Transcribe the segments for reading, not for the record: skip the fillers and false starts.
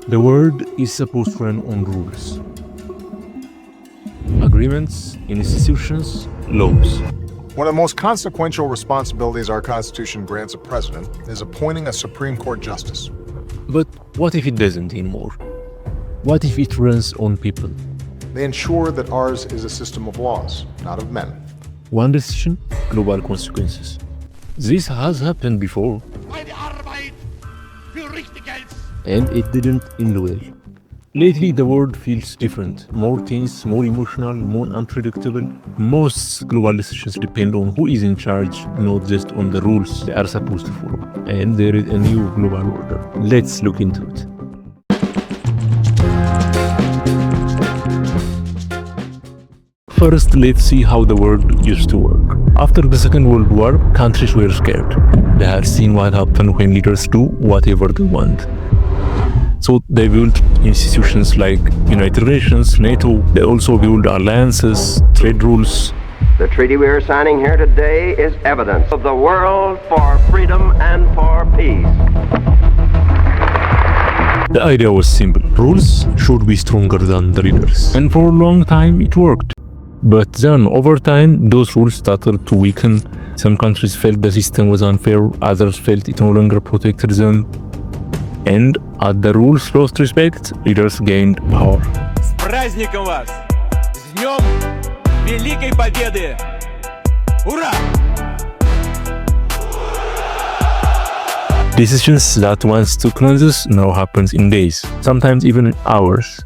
The world is supposed to run on rules, agreements, institutions, laws. One of the most consequential responsibilities our Constitution grants a president is appointing a Supreme Court justice. But what if it doesn't anymore? What if it runs on people? They ensure that ours is a system of laws, not of men. One decision, global consequences. This has happened before, and it didn't end well. Lately, the world feels different, more tense, more emotional, more unpredictable. Most global decisions depend on who is in charge, not just on the rules they are supposed to follow. And there is a new global order. Let's look into it. First, let's see how the world used to work. After the Second World War, countries were scared. They had seen what happened when leaders do whatever they want. So they built institutions like United Nations, NATO. They also built alliances, trade rules. The treaty we are signing here today is evidence of the world for freedom and for peace. The idea was simple. Rules should be stronger than the leaders. And for a long time it worked. But then, over time, those rules started to weaken. Some countries felt the system was unfair, others felt it no longer protected them. And as the rules lost respect, leaders gained power. С праздником вас! С Днем Великой Победы! Ура! Decisions that once took months now happens in days, sometimes even hours.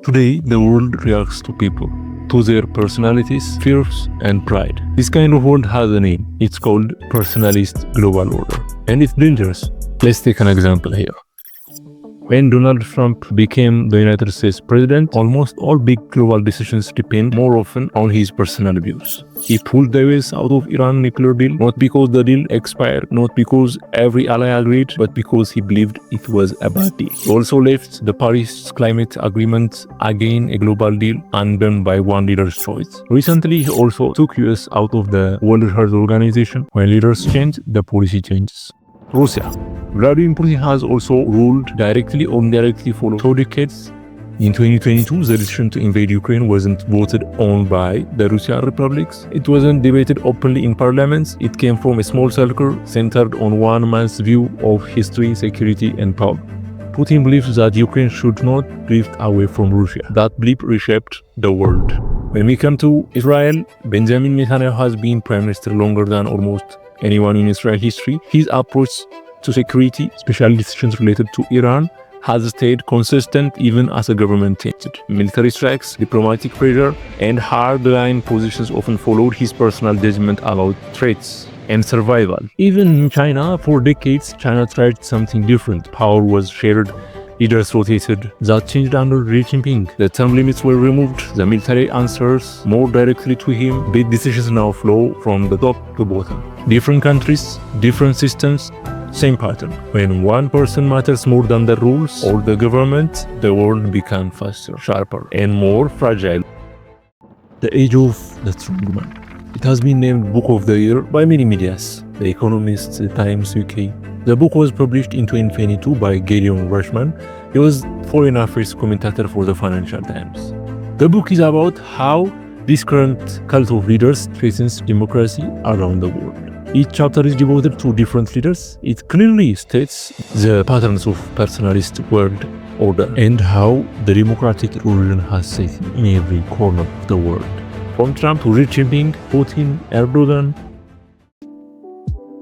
Today, the world reacts to people, to their personalities, fears, and pride. This kind of world has a name. It's called Personalist Global Order. And it's dangerous. Let's take an example here. When Donald Trump became the United States president, almost all big global decisions depend more often on his personal views. He pulled the US out of Iran nuclear deal, not because the deal expired, not because every ally agreed, but because he believed it was a bad deal. He also left the Paris Climate Agreement, again a global deal, undone by one leader's choice. Recently, he also took US out of the World Health Organization. When leaders change, the policy changes. Russia. Vladimir Putin has also ruled directly or indirectly for 2 decades. In 2022, the decision to invade Ukraine wasn't voted on by the Russian republics. It wasn't debated openly in parliaments. It came from a small circle centered on one man's view of history, security, and power. Putin believes that Ukraine should not drift away from Russia. That belief reshaped the world. When we come to Israel, Benjamin Netanyahu has been prime minister longer than almost anyone in Israel history. His approach to security, especially decisions related to Iran, has stayed consistent even as the government changed. Military strikes, diplomatic pressure, and hard-line positions often followed his personal judgment about threats and survival. Even in China, for decades, China tried something different. Power was shared, leaders rotated. That changed under reshaping. The term limits were removed, the military answers more directly to him. Big decisions now flow from the top to bottom. Different countries, different systems, same pattern. When one person matters more than the rules or the government, the world becomes faster, sharper, and more fragile. The Age of the Strongman. It has been named Book of the Year by many medias, The Economist, The Times UK. The book was published in 2022 by Gideon Rushman. He was foreign affairs commentator for the Financial Times. The book is about how this current cult of leaders threatens democracy around the world. Each chapter is devoted to different leaders. It clearly states the patterns of personalist world order and how the democratic illusion has set in every corner of the world. From Trump to reshaping, Putin, Erdogan.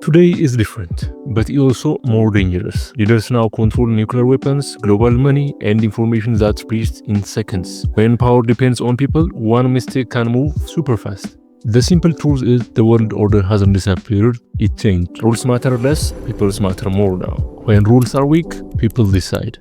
Today is different, but also more dangerous. Leaders now control nuclear weapons, global money, and information that spreads in seconds. When power depends on people, one mistake can move super fast. The simple truth is the world order hasn't disappeared, it changed. Rules matter less, people matter more now. When rules are weak, people decide.